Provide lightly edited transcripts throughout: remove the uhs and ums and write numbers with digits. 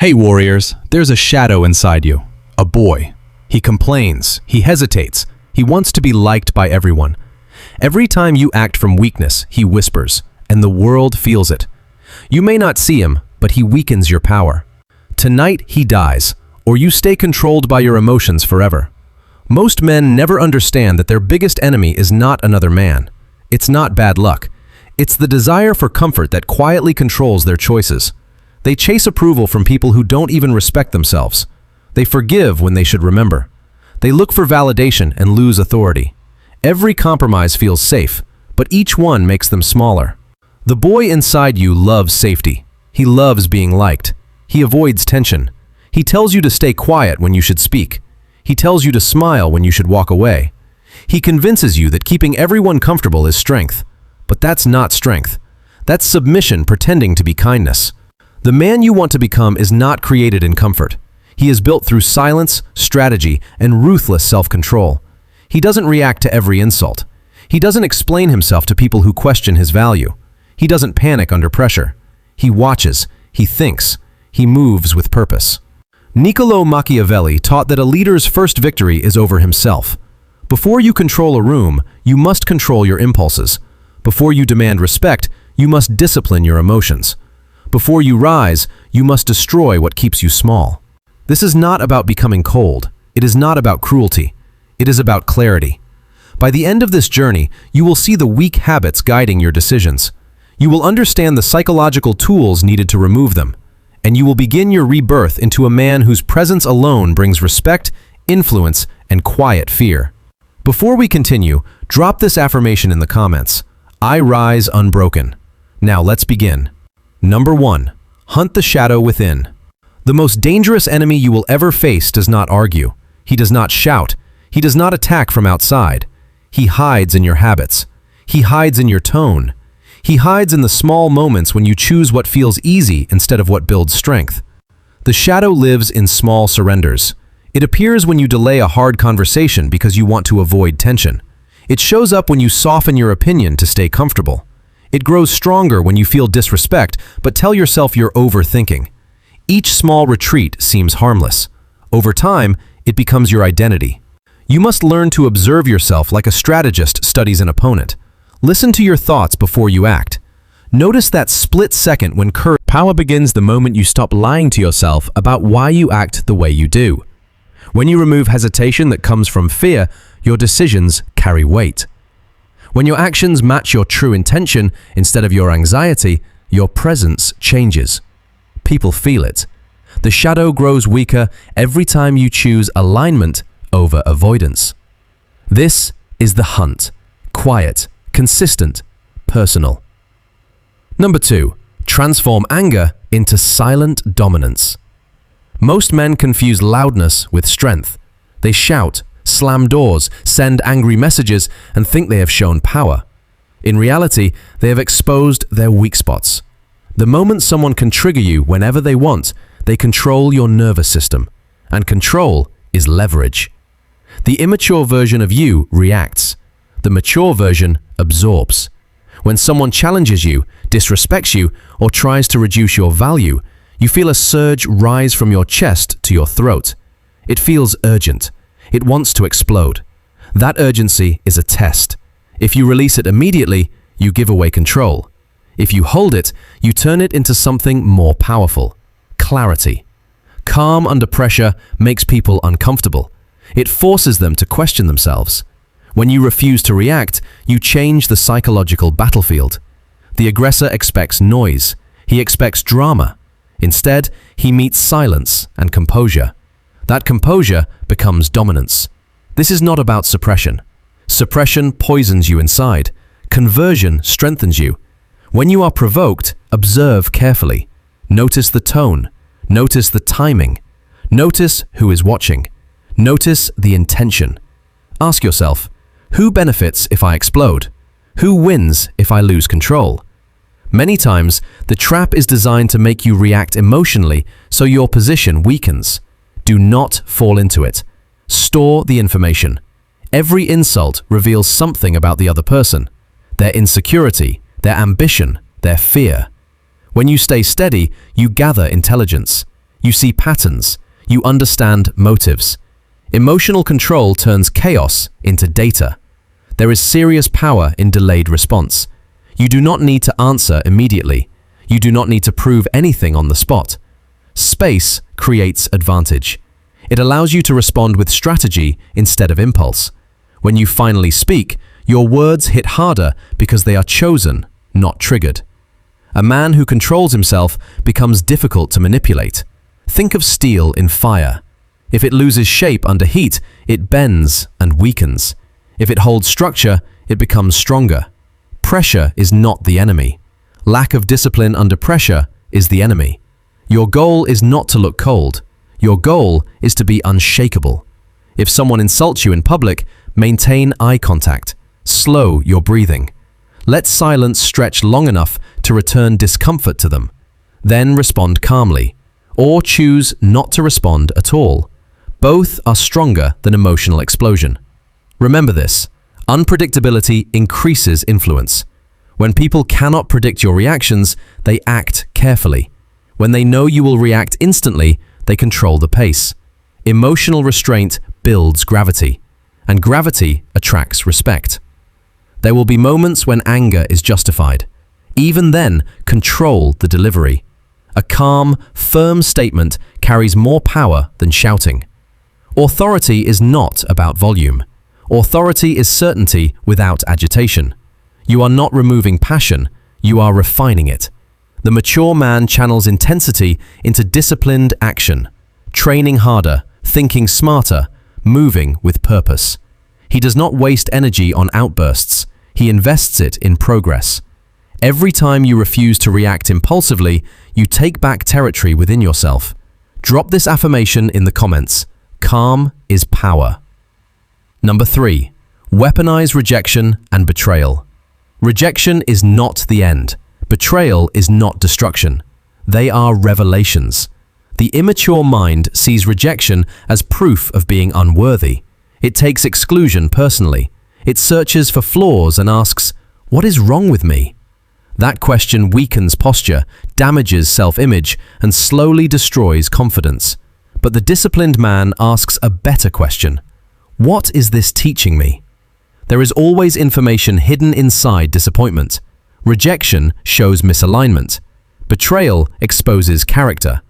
Hey warriors, there's a shadow inside you. A boy. He complains, he hesitates, he wants to be liked by everyone. Every time you act from weakness, he whispers, and the world feels it. You may not see him, but he weakens your power. Tonight he dies, or you stay controlled by your emotions forever. Most men never understand that their biggest enemy is not another man. It's not bad luck. It's the desire for comfort that quietly controls their choices. They chase approval from people who don't even respect themselves. They forgive when they should remember. They look for validation and lose authority. Every compromise feels safe, but each one makes them smaller. The boy inside you loves safety. He loves being liked. He avoids tension. He tells you to stay quiet when you should speak. He tells you to smile when you should walk away. He convinces you that keeping everyone comfortable is strength. But that's not strength. That's submission pretending to be kindness. The man you want to become is not created in comfort. He is built through silence, strategy, and ruthless self-control. He doesn't react to every insult. He doesn't explain himself to people who question his value. He doesn't panic under pressure. He watches, he thinks, he moves with purpose. Niccolò Machiavelli taught that a leader's first victory is over himself. Before you control a room, you must control your impulses. Before you demand respect, you must discipline your emotions. Before you rise, you must destroy what keeps you small. This is not about becoming cold. It is not about cruelty. It is about clarity. By the end of this journey, you will see the weak habits guiding your decisions. You will understand the psychological tools needed to remove them. And you will begin your rebirth into a man whose presence alone brings respect, influence, and quiet fear. Before we continue, drop this affirmation in the comments. I rise unbroken. Now let's begin. Number 1. Hunt the shadow within. The most dangerous enemy you will ever face does not argue. He does not shout. He does not attack from outside. He hides in your habits. He hides in your tone. He hides in the small moments when you choose what feels easy instead of what builds strength. The shadow lives in small surrenders. It appears when you delay a hard conversation because you want to avoid tension. It shows up when you soften your opinion to stay comfortable. It grows stronger when you feel disrespect, but tell yourself you're overthinking. Each small retreat seems harmless. Over time, it becomes your identity. You must learn to observe yourself like a strategist studies an opponent. Listen to your thoughts before you act. Notice that split second when power begins the moment you stop lying to yourself about why you act the way you do. When you remove hesitation that comes from fear, your decisions carry weight. When your actions match your true intention instead of your anxiety, your presence changes. People feel it. The shadow grows weaker every time you choose alignment over avoidance. This is the hunt. Quiet, consistent, personal. Number 2. Transform anger into silent dominance. Most men confuse loudness with strength. They shout, slam doors, send angry messages, and think they have shown power. In reality, they have exposed their weak spots. The moment someone can trigger you whenever they want, they control your nervous system. And control is leverage. The immature version of you reacts. The mature version absorbs. When someone challenges you, disrespects you, or tries to reduce your value, you feel a surge rise from your chest to your throat. It feels urgent. It wants to explode. That urgency is a test. If you release it immediately, you give away control. If you hold it, you turn it into something more powerful. Clarity. Calm under pressure makes people uncomfortable. It forces them to question themselves. When you refuse to react, you change the psychological battlefield. The aggressor expects noise. He expects drama. Instead, he meets silence and composure. That composure becomes dominance. This is not about suppression. Suppression poisons you inside. Conversion strengthens you. When you are provoked, observe carefully. Notice the tone. Notice the timing. Notice who is watching. Notice the intention. Ask yourself, who benefits if I explode? Who wins if I lose control? Many times, the trap is designed to make you react emotionally so your position weakens. Do not fall into it. Store the information. Every insult reveals something about the other person, their insecurity, their ambition, their fear. When you stay steady, you gather intelligence. You see patterns. You understand motives. Emotional control turns chaos into data. There is serious power in delayed response. You do not need to answer immediately. You do not need to prove anything on the spot. Space creates advantage. It allows you to respond with strategy instead of impulse. When you finally speak, your words hit harder because they are chosen, not triggered. A man who controls himself becomes difficult to manipulate. Think of steel in fire. If it loses shape under heat, it bends and weakens. If it holds structure, it becomes stronger. Pressure is not the enemy. Lack of discipline under pressure is the enemy. Your goal is not to look cold. Your goal is to be unshakable. If someone insults you in public, maintain eye contact. Slow your breathing. Let silence stretch long enough to return discomfort to them. Then respond calmly, or choose not to respond at all. Both are stronger than emotional explosion. Remember this: unpredictability increases influence. When people cannot predict your reactions, they act carefully. When they know you will react instantly, they control the pace. Emotional restraint builds gravity, and gravity attracts respect. There will be moments when anger is justified. Even then, control the delivery. A calm, firm statement carries more power than shouting. Authority is not about volume. Authority is certainty without agitation. You are not removing passion, you are refining it. The mature man channels intensity into disciplined action, training harder, thinking smarter, moving with purpose. He does not waste energy on outbursts, he invests it in progress. Every time you refuse to react impulsively, you take back territory within yourself. Drop this affirmation in the comments. Calm is power. Number 3. Weaponize rejection and betrayal. Rejection is not the end. Betrayal is not destruction. They are revelations. The immature mind sees rejection as proof of being unworthy. It takes exclusion personally. It searches for flaws and asks, "What is wrong with me?" That question weakens posture, damages self-image, and slowly destroys confidence. But the disciplined man asks a better question. What is this teaching me? There is always information hidden inside disappointment. Rejection shows misalignment. Betrayal exposes character.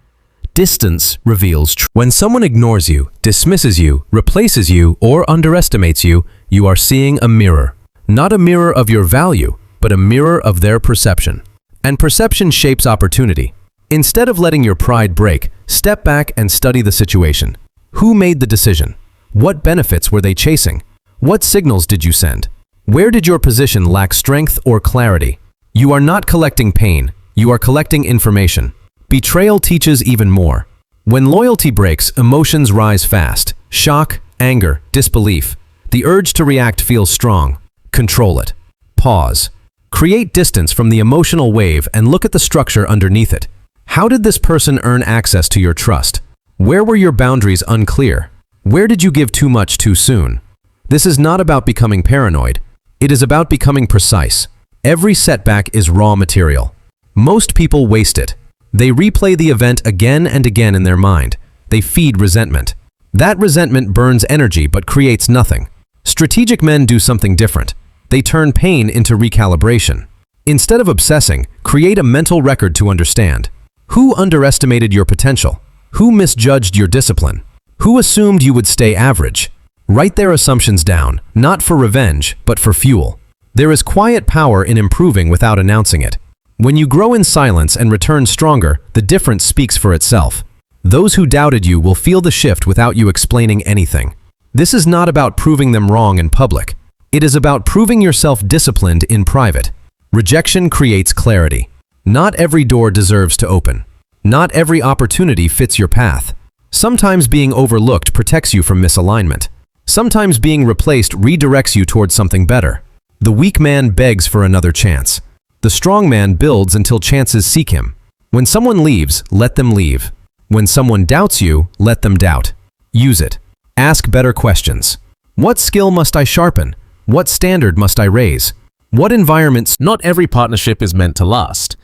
Distance reveals truth. When someone ignores you, dismisses you, replaces you, or underestimates you, you are seeing a mirror. Not a mirror of your value, but a mirror of their perception. And perception shapes opportunity. Instead of letting your pride break, step back and study the situation. Who made the decision? What benefits were they chasing? What signals did you send? Where did your position lack strength or clarity? You are not collecting pain, you are collecting information. Betrayal teaches even more. When loyalty breaks, emotions rise fast. Shock, anger, disbelief. The urge to react feels strong. Control it. Pause. Create distance from the emotional wave and look at the structure underneath it. How did this person earn access to your trust? Where were your boundaries unclear? Where did you give too much too soon? This is not about becoming paranoid. It is about becoming precise. Every setback is raw material. Most people waste it. They replay the event again and again in their mind. They feed resentment. That resentment burns energy but creates nothing. Strategic men do something different. They turn pain into recalibration. Instead of obsessing, create a mental record to understand. Who underestimated your potential? Who misjudged your discipline? Who assumed you would stay average? Write their assumptions down, not for revenge, but for fuel. There is quiet power in improving without announcing it. When you grow in silence and return stronger, the difference speaks for itself. Those who doubted you will feel the shift without you explaining anything. This is not about proving them wrong in public. It is about proving yourself disciplined in private. Rejection creates clarity. Not every door deserves to open. Not every opportunity fits your path. Sometimes being overlooked protects you from misalignment. Sometimes being replaced redirects you towards something better. The weak man begs for another chance. The strong man builds until chances seek him. When someone leaves, let them leave. When someone doubts you, let them doubt. Use it. Ask better questions. What skill must I sharpen? What standard must I raise? What environments? Not every partnership is meant to last.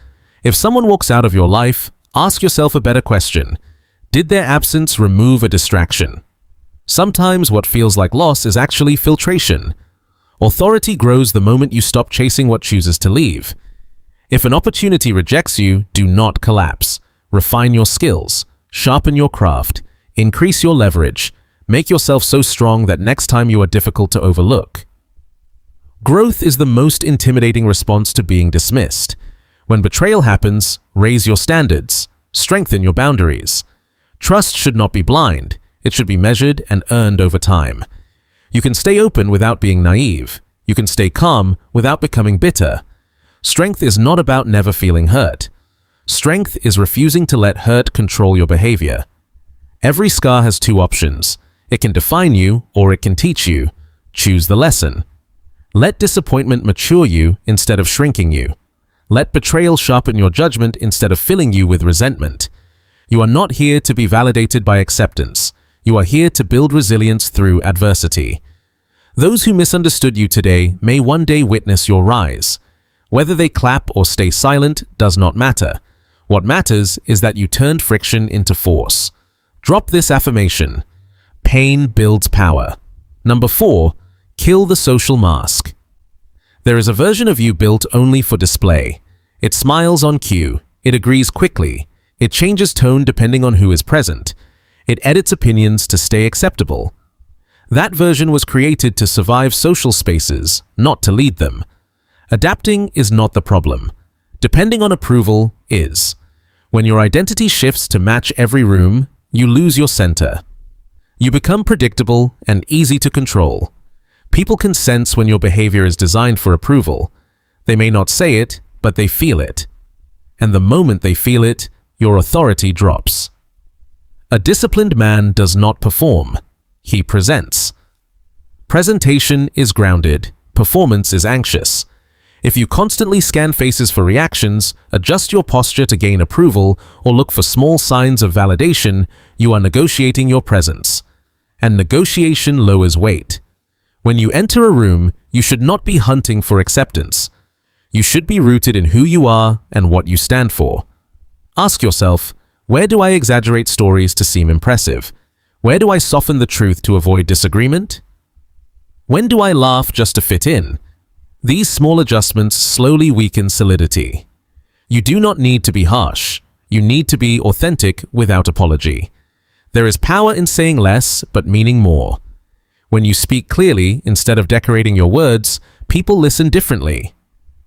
If someone walks out of your life, ask yourself a better question. Did their absence remove a distraction? Sometimes what feels like loss is actually filtration. Authority grows the moment you stop chasing what chooses to leave. If an opportunity rejects you, do not collapse. Refine your skills, sharpen your craft, increase your leverage, make yourself so strong that next time you are difficult to overlook. Growth is the most intimidating response to being dismissed. When betrayal happens, raise your standards, strengthen your boundaries. Trust should not be blind, it should be measured and earned over time. You can stay open without being naive. You can stay calm without becoming bitter. Strength is not about never feeling hurt. Strength is refusing to let hurt control your behavior. Every scar has two options. It can define you or it can teach you. Choose the lesson. Let disappointment mature you instead of shrinking you. Let betrayal sharpen your judgment instead of filling you with resentment. You are not here to be validated by acceptance. You are here to build resilience through adversity. Those who misunderstood you today may one day witness your rise. Whether they clap or stay silent does not matter. What matters is that you turned friction into force. Drop this affirmation. Pain builds power. Number 4, kill the social mask. There is a version of you built only for display. It smiles on cue. It agrees quickly. It changes tone depending on who is present. It edits opinions to stay acceptable. That version was created to survive social spaces, not to lead them. Adapting is not the problem. Depending on approval is. When your identity shifts to match every room, you lose your center. You become predictable and easy to control. People can sense when your behavior is designed for approval. They may not say it, but they feel it. And the moment they feel it, your authority drops. A disciplined man does not perform. He presents. Presentation is grounded. Performance is anxious. If you constantly scan faces for reactions, adjust your posture to gain approval, or look for small signs of validation, you are negotiating your presence. And negotiation lowers weight. When you enter a room, you should not be hunting for acceptance. You should be rooted in who you are and what you stand for. Ask yourself, where do I exaggerate stories to seem impressive? Where do I soften the truth to avoid disagreement? When do I laugh just to fit in? These small adjustments slowly weaken solidity. You do not need to be harsh. You need to be authentic without apology. There is power in saying less but meaning more. When you speak clearly instead of decorating your words, people listen differently.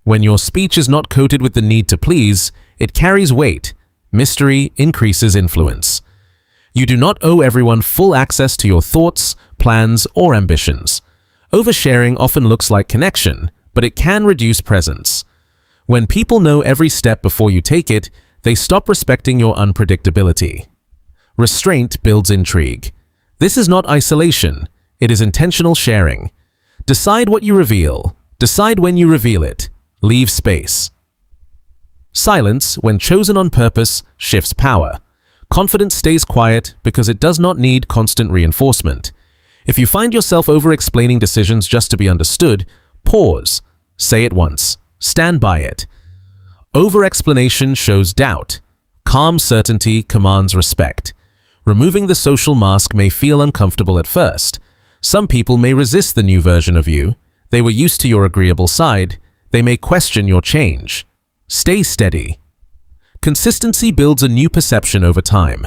When your speech is not coated with the need to please, it carries weight. Mystery increases influence. You do not owe everyone full access to your thoughts, plans, or ambitions. Oversharing often looks like connection, but it can reduce presence. When people know every step before you take it, they stop respecting your unpredictability. Restraint builds intrigue. This is not isolation. It is intentional sharing. Decide what you reveal. Decide when you reveal it. Leave space. Silence, when chosen on purpose, shifts power. Confidence stays quiet because it does not need constant reinforcement. If you find yourself over-explaining decisions just to be understood, pause. Say it once. Stand by it. Over-explanation shows doubt. Calm certainty commands respect. Removing the social mask may feel uncomfortable at first. Some people may resist the new version of you. They were used to your agreeable side. They may question your change. Stay steady. Consistency builds a new perception over time.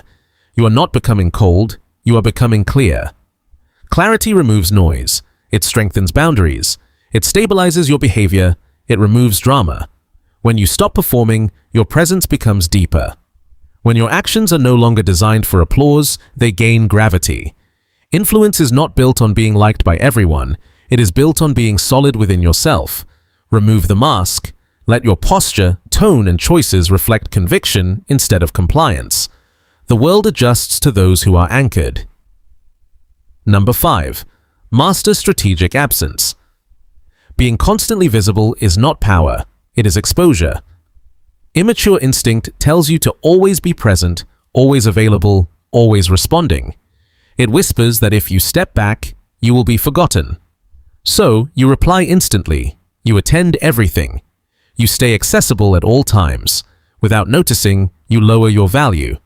You are not becoming cold. You are becoming clear. Clarity removes noise. It strengthens boundaries. It stabilizes your behavior. It removes drama. When you stop performing, your presence becomes deeper. When your actions are no longer designed for applause, they gain gravity. Influence is not built on being liked by everyone. It is built on being solid within yourself. Remove the mask. Let your posture, tone, and choices reflect conviction instead of compliance. The world adjusts to those who are anchored. Number 5. Master strategic absence. Being constantly visible is not power. It is exposure. Immature instinct tells you to always be present, always available, always responding. It whispers that if you step back, you will be forgotten. So, you reply instantly. You attend everything. You stay accessible at all times. Without noticing, you lower your value.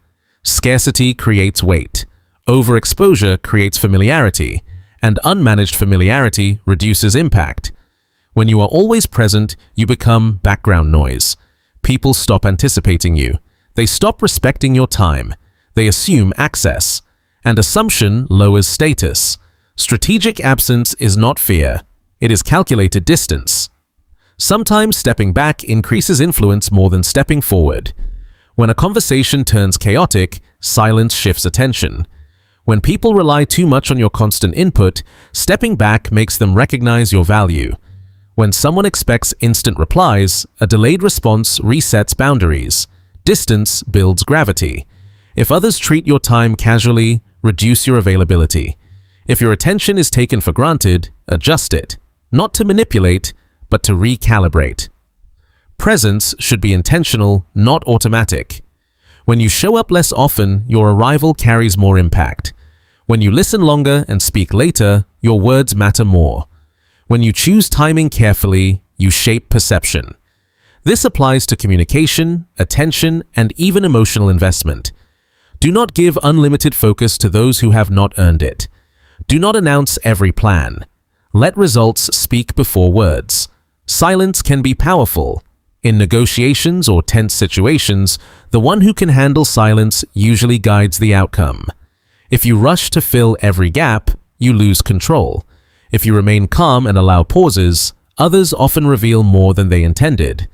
Scarcity creates weight. Overexposure creates familiarity, and unmanaged familiarity reduces impact. When you are always present, you become background noise. People stop anticipating you. They stop respecting your time. They assume access. And assumption lowers status. Strategic absence is not fear. It is calculated distance. Sometimes stepping back increases influence more than stepping forward. When a conversation turns chaotic, silence shifts attention. When people rely too much on your constant input, stepping back makes them recognize your value. When someone expects instant replies, a delayed response resets boundaries. Distance builds gravity. If others treat your time casually, reduce your availability. If your attention is taken for granted, adjust it. Not to manipulate, but to recalibrate. Presence should be intentional, not automatic. When you show up less often, your arrival carries more impact. When you listen longer and speak later, your words matter more. When you choose timing carefully, you shape perception. This applies to communication, attention, and even emotional investment. Do not give unlimited focus to those who have not earned it. Do not announce every plan. Let results speak before words. Silence can be powerful. In negotiations or tense situations, the one who can handle silence usually guides the outcome. If you rush to fill every gap, you lose control. If you remain calm and allow pauses, others often reveal more than they intended.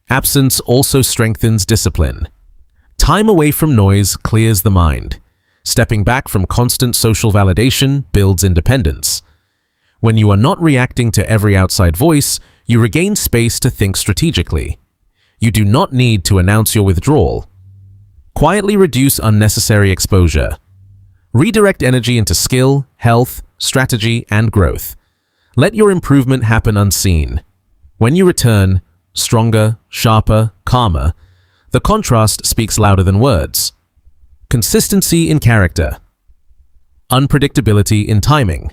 Absence also strengthens discipline. Time away from noise clears the mind. Stepping back from constant social validation builds independence. When you are not reacting to every outside voice, you regain space to think strategically. You do not need to announce your withdrawal. Quietly reduce unnecessary exposure. Redirect energy into skill, health, strategy, and growth. Let your improvement happen unseen. When you return, stronger, sharper, calmer, the contrast speaks louder than words. Consistency in character. Unpredictability in timing.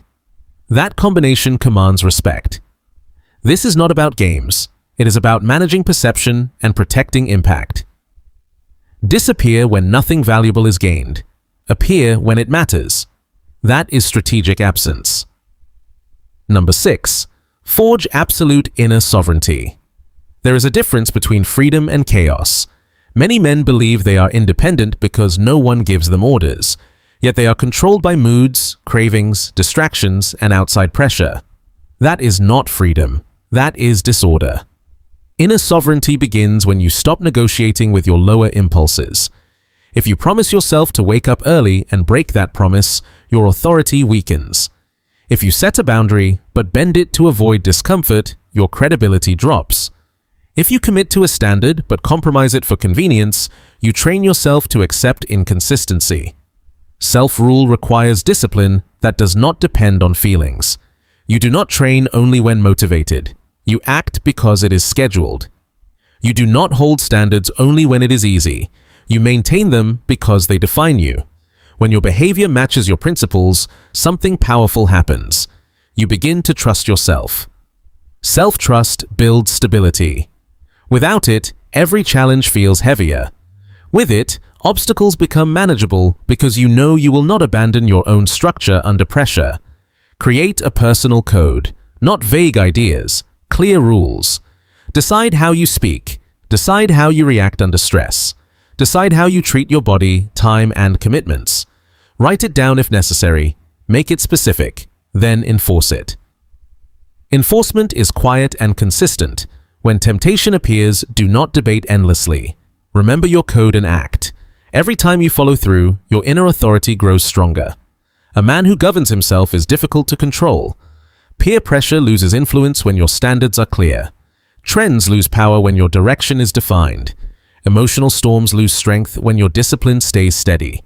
That combination commands respect. This is not about games. It is about managing perception and protecting impact. Disappear when nothing valuable is gained. Appear when it matters. That is strategic absence. Number 6. Forge absolute inner sovereignty. There is a difference between freedom and chaos. Many men believe they are independent because no one gives them orders, yet they are controlled by moods, cravings, distractions, and outside pressure. That is not freedom. That is disorder. Inner sovereignty begins when you stop negotiating with your lower impulses. If you promise yourself to wake up early and break that promise, your authority weakens. If you set a boundary but bend it to avoid discomfort, your credibility drops. If you commit to a standard but compromise it for convenience, you train yourself to accept inconsistency. Self-rule requires discipline that does not depend on feelings. You do not train only when motivated. You act because it is scheduled. You do not hold standards only when it is easy. You maintain them because they define you. When your behavior matches your principles, something powerful happens. You begin to trust yourself. Self-trust builds stability. Without it, every challenge feels heavier. With it, obstacles become manageable because you know you will not abandon your own structure under pressure. Create a personal code, not vague ideas, clear rules. Decide how you speak. Decide how you react under stress. Decide how you treat your body, time, and commitments. Write it down if necessary. Make it specific. Then enforce it. Enforcement is quiet and consistent. When temptation appears, do not debate endlessly. Remember your code and act. Every time you follow through, your inner authority grows stronger. A man who governs himself is difficult to control. Peer pressure loses influence when your standards are clear. Trends lose power when your direction is defined. Emotional storms lose strength when your discipline stays steady.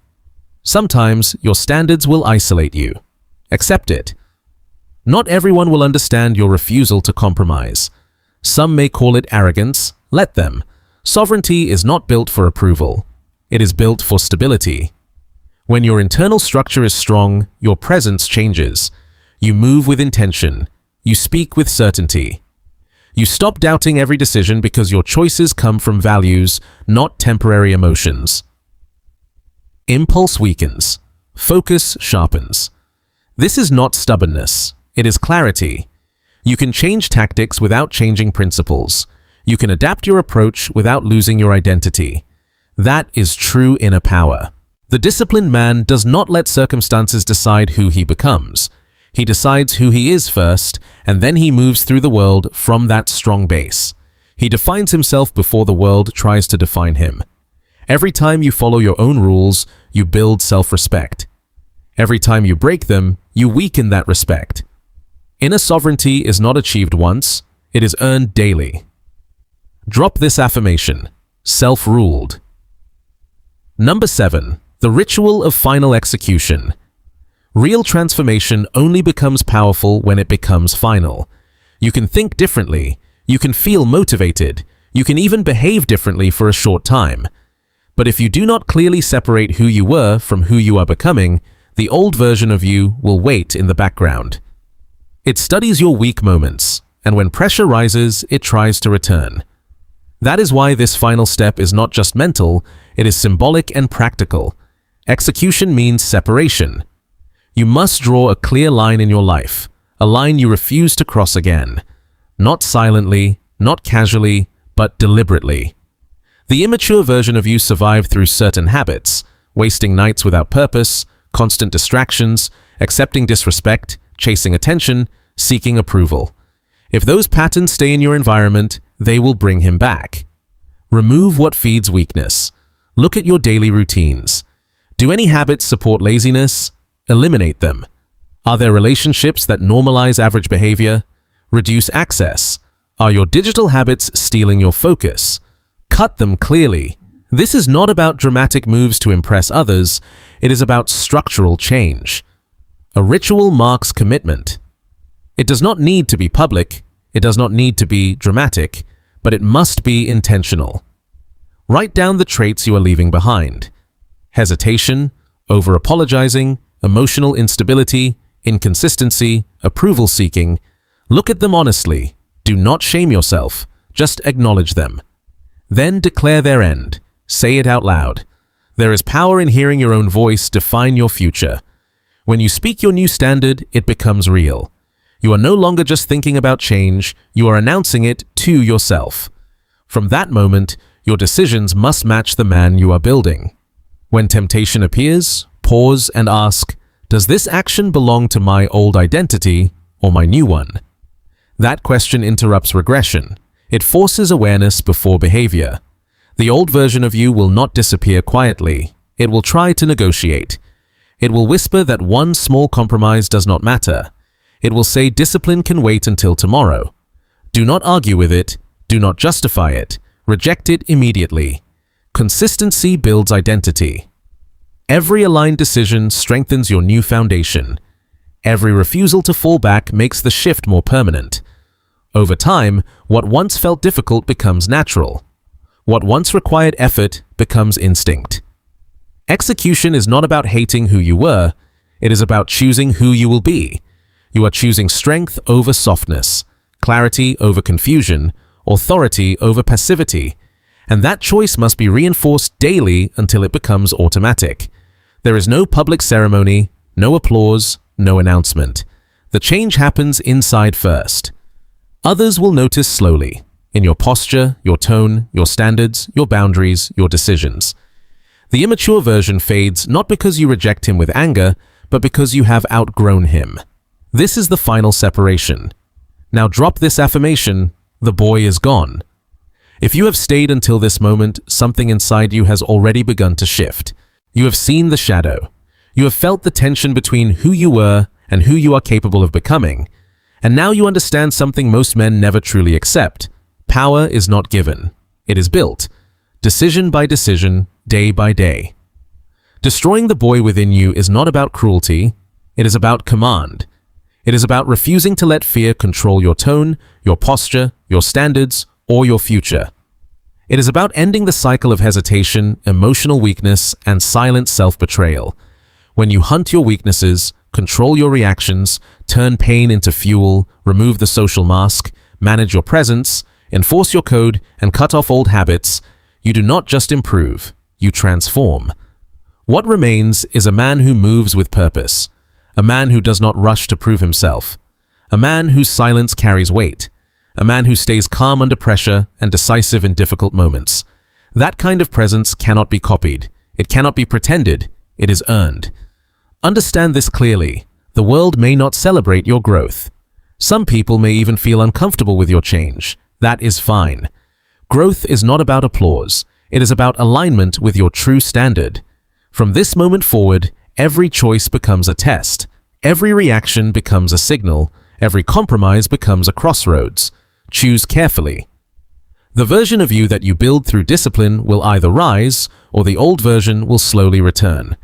Sometimes your standards will isolate you. Accept it. Not everyone will understand your refusal to compromise. Some may call it arrogance. Let them. Sovereignty is not built for approval. It is built for stability. When your internal structure is strong, your presence changes. You move with intention. You speak with certainty. You stop doubting every decision because your choices come from values, not temporary emotions. Impulse weakens. Focus sharpens. This is not stubbornness. It is clarity. You can change tactics without changing principles. You can adapt your approach without losing your identity. That is true inner power. The disciplined man does not let circumstances decide who he becomes. He decides who he is first, and then he moves through the world from that strong base. He defines himself before the world tries to define him. Every time you follow your own rules, you build self-respect. Every time you break them, you weaken that respect. Inner sovereignty is not achieved once, it is earned daily. Drop this affirmation: self-ruled. Number 7. The ritual of final execution. Real transformation only becomes powerful when it becomes final. You can think differently, you can feel motivated, you can even behave differently for a short time. But if you do not clearly separate who you were from who you are becoming, the old version of you will wait in the background. It studies your weak moments, and when pressure rises, it tries to return. That is why this final step is not just mental, it is symbolic and practical. Execution means separation. You must draw a clear line in your life, a line you refuse to cross again. Not silently, not casually, but deliberately. The immature version of you survived through certain habits, wasting nights without purpose, constant distractions, accepting disrespect, chasing attention, seeking approval. If those patterns stay in your environment, they will bring him back. Remove what feeds weakness. Look at your daily routines. Do any habits support laziness? Eliminate them. Are there relationships that normalize average behavior? Reduce access. Are your digital habits stealing your focus? Cut them clearly. This is not about dramatic moves to impress others. It is about structural change. A ritual marks commitment. It does not need to be public. It does not need to be dramatic, but it must be intentional. Write down the traits you are leaving behind: hesitation, over-apologizing, emotional instability, inconsistency, approval-seeking. Look at them honestly. Do not shame yourself. Just acknowledge them. Then declare their end. Say it out loud. There is power in hearing your own voice define your future. When you speak your new standard, it becomes real. You are no longer just thinking about change, you are announcing it to yourself. From that moment, your decisions must match the man you are building. When temptation appears, pause and ask, does this action belong to my old identity or my new one? That question interrupts regression. It forces awareness before behavior. The old version of you will not disappear quietly. It will try to negotiate. It will whisper that one small compromise does not matter. It will say discipline can wait until tomorrow. Do not argue with it. Do not justify it. Reject it immediately. Consistency builds identity. Every aligned decision strengthens your new foundation. Every refusal to fall back makes the shift more permanent. Over time, what once felt difficult becomes natural. What once required effort becomes instinct. Execution is not about hating who you were. It is about choosing who you will be. You are choosing strength over softness, clarity over confusion, authority over passivity. And that choice must be reinforced daily until it becomes automatic. There is no public ceremony, no applause, no announcement. The change happens inside first. Others will notice slowly, in your posture, your tone, your standards, your boundaries, your decisions. The immature version fades not because you reject him with anger, but because you have outgrown him. This is the final separation. Now drop this affirmation: the boy is gone. If you have stayed until this moment, something inside you has already begun to shift. You have seen the shadow. You have felt the tension between who you were and who you are capable of becoming. And now you understand something most men never truly accept. Power is not given. It is built. Decision by decision, day by day. Destroying the boy within you is not about cruelty. It is about command. It is about refusing to let fear control your tone, your posture, your standards, or your future. It is about ending the cycle of hesitation, emotional weakness, and silent self-betrayal. When you hunt your weaknesses, control your reactions, turn pain into fuel, remove the social mask, manage your presence, enforce your code, and cut off old habits, you do not just improve, you transform. What remains is a man who moves with purpose, a man who does not rush to prove himself, a man whose silence carries weight, a man who stays calm under pressure and decisive in difficult moments. That kind of presence cannot be copied. It cannot be pretended. It is earned. Understand this clearly. The world may not celebrate your growth. Some people may even feel uncomfortable with your change. That is fine. Growth is not about applause. It is about alignment with your true standard. From this moment forward, every choice becomes a test. Every reaction becomes a signal. Every compromise becomes a crossroads. Choose carefully. The version of you that you build through discipline will either rise, or the old version will slowly return.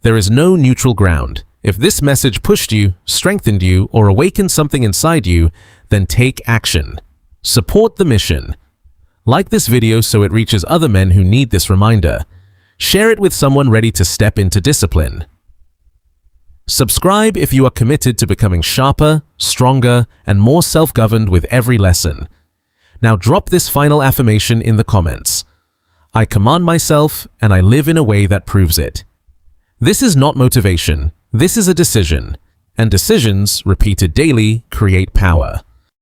There is no neutral ground. If this message pushed you, strengthened you, or awakened something inside you, then take action. Support the mission. Like this video so it reaches other men who need this reminder. Share it with someone ready to step into discipline. Subscribe if you are committed to becoming sharper, stronger, and more self-governed with every lesson. Now drop this final affirmation in the comments. I command myself, and I live in a way that proves it. This is not motivation. This is a decision. And decisions, repeated daily, create power.